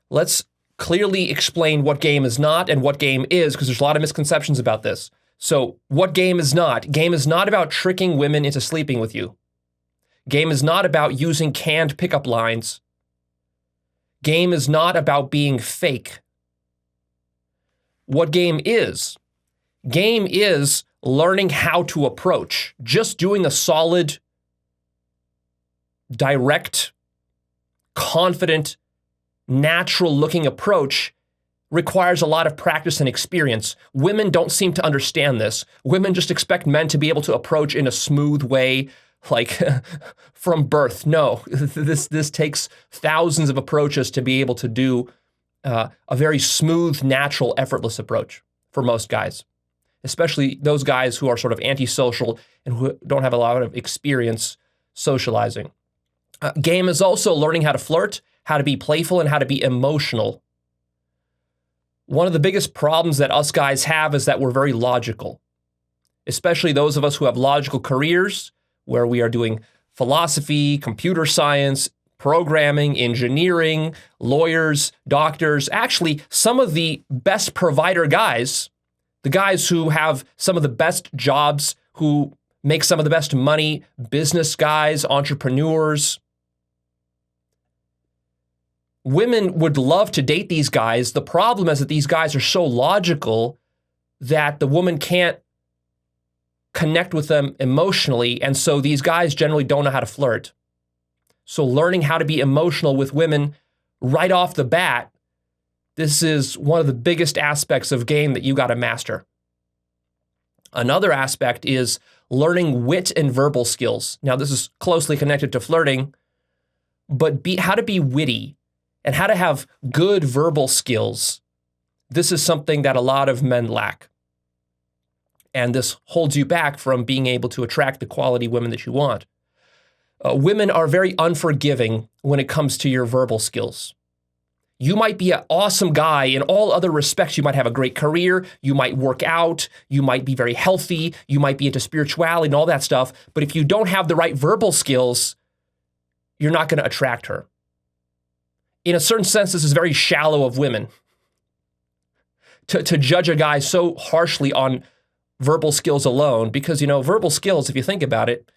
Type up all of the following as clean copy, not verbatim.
Let's clearly explain what game is not and what game is, because there's a lot of misconceptions about this. So what game is not? Game is not about tricking women into sleeping with you. Game is not about using canned pickup lines. Game is not about being fake. What game is? Game is learning how to approach. Just doing a solid, direct, confident, natural-looking approach requires a lot of practice and experience. Women don't seem to understand this. Women just expect men to be able to approach in a smooth way, like from birth. No, this takes thousands of approaches to be able to do a very smooth, natural, effortless approach for most guys, especially those guys who are sort of antisocial and who don't have a lot of experience socializing. Game is also learning how to flirt, how to be playful, and how to be emotional. One of the biggest problems that us guys have is that we're very logical, especially those of us who have logical careers where we are doing philosophy, computer science, programming, engineering, lawyers, doctors. Actually, some of the best provider guys, the guys who have some of the best jobs, who make some of the best money, business guys, entrepreneurs. Women would love to date these guys. The problem is that these guys are so logical that the woman can't connect with them emotionally, and so these guys generally don't know how to flirt. So learning how to be emotional with women right off the bat, this is one of the biggest aspects of game that you got to master. Another aspect is learning wit and verbal skills. Now, this is closely connected to flirting, but how to be witty and how to have good verbal skills. This is something that a lot of men lack. And this holds you back from being able to attract the quality women that you want. Women are very unforgiving when it comes to your verbal skills. You might be an awesome guy in all other respects. You might have a great career. You might work out. You might be very healthy. You might be into spirituality and all that stuff. But if you don't have the right verbal skills, you're not going to attract her. In a certain sense, this is very shallow of women to judge a guy so harshly on verbal skills alone, because, verbal skills, if you think about it,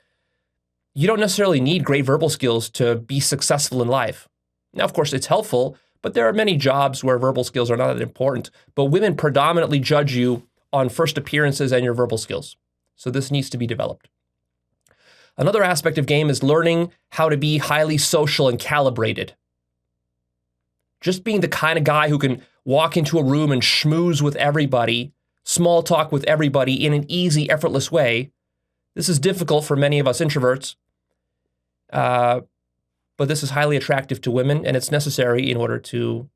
you don't necessarily need great verbal skills to be successful in life. Now, of course, it's helpful, but there are many jobs where verbal skills are not that important. But women predominantly judge you on first appearances and your verbal skills. So this needs to be developed. Another aspect of game is learning how to be highly social and calibrated. Just being the kind of guy who can walk into a room and schmooze with everybody, small talk with everybody in an easy, effortless way. This is difficult for many of us introverts, but this is highly attractive to women, and it's necessary in order to,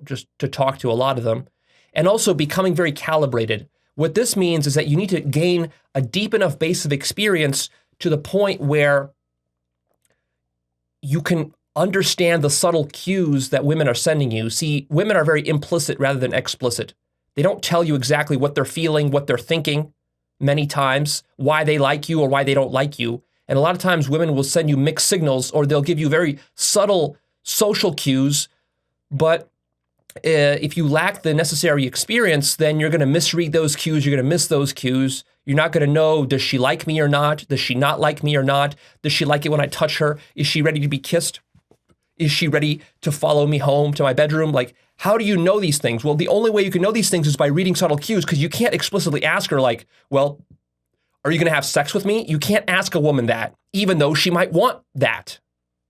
just to talk to a lot of them. And also becoming very calibrated. What this means is that you need to gain a deep enough base of experience to the point where you can understand the subtle cues that women are sending you. See, women are very implicit rather than explicit. They don't tell you exactly what they're feeling, what they're thinking many times, why they like you or why they don't like you. And a lot of times women will send you mixed signals, or they'll give you very subtle social cues. But if you lack the necessary experience, then you're going to misread those cues. You're going to miss those cues. You're not going to know, does she like me or not? Does she not like me or not? Does she like it when I touch her? Is she ready to be kissed? Is she ready to follow me home to my bedroom? Like, how do you know these things? Well, the only way you can know these things is by reading subtle cues, because you can't explicitly ask her, like, well, are you going to have sex with me? You can't ask a woman that, even though she might want that,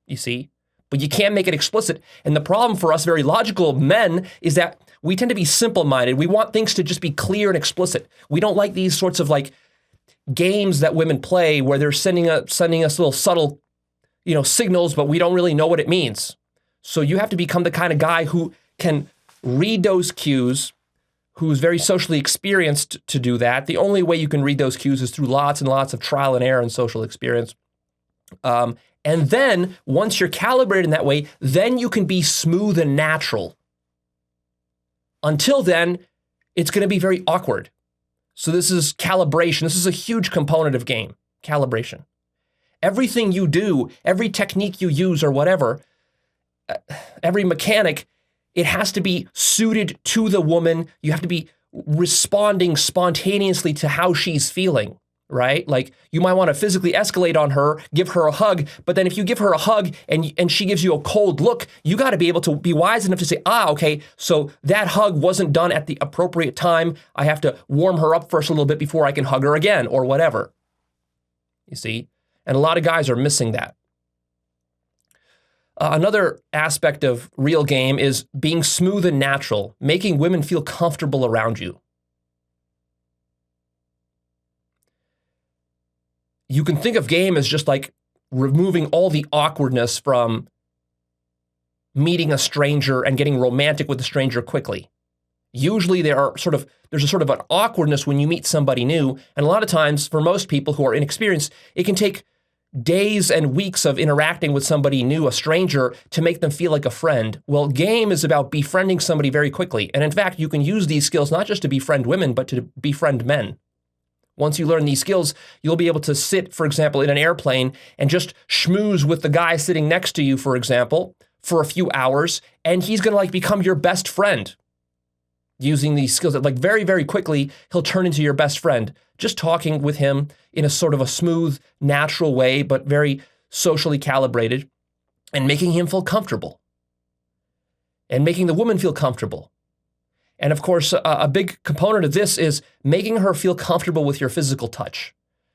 you see? But you can't make it explicit. And the problem for us very logical men is that we tend to be simple-minded. We want things to just be clear and explicit. We don't like these sorts of like games that women play where they're sending us little subtle, signals, but we don't really know what it means. So you have to become the kind of guy who can read those cues, who's very socially experienced to do that. The only way you can read those cues is through lots and lots of trial and error and social experience. And then once you're calibrated in that way, then you can be smooth and natural. Until then, it's going to be very awkward. So this is calibration. This is a huge component of game, calibration. Everything you do, every technique you use or whatever, every mechanic, it has to be suited to the woman. You have to be responding spontaneously to how she's feeling, right? Like you might want to physically escalate on her, give her a hug, but then if you give her a hug and she gives you a cold look, you got to be able to be wise enough to say, okay, so that hug wasn't done at the appropriate time. I have to warm her up first a little bit before I can hug her again or whatever. You see? And a lot of guys are missing that. Another aspect of real game is being smooth and natural, making women feel comfortable around you. You can think of game as just like removing all the awkwardness from meeting a stranger and getting romantic with a stranger quickly. Usually there's a sort of an awkwardness when you meet somebody new, and a lot of times for most people who are inexperienced, it can take days and weeks of interacting with somebody new, a stranger, to make them feel like a friend. Well, game is about befriending somebody very quickly. And in fact, you can use these skills not just to befriend women, but to befriend men. Once you learn these skills, you'll be able to sit, for example, in an airplane and just schmooze with the guy sitting next to you, for example, for a few hours, and he's going to like become your best friend. Using these skills, that like very, very quickly, he'll turn into your best friend. Just talking with him in a sort of a smooth, natural way, but very socially calibrated, and making him feel comfortable. And making the woman feel comfortable. And of course, a big component of this is making her feel comfortable with your physical touch.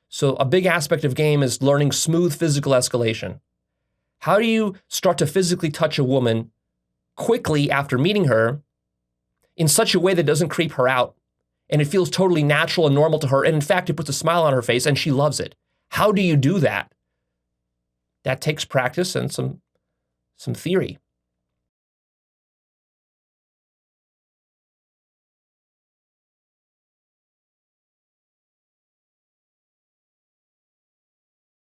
So a big aspect of game is learning smooth physical escalation. How do you start to physically touch a woman quickly after meeting her in such a way that doesn't creep her out, and it feels totally natural and normal to her, and in fact, it puts a smile on her face and she loves it? How do you do that? That takes practice and some theory.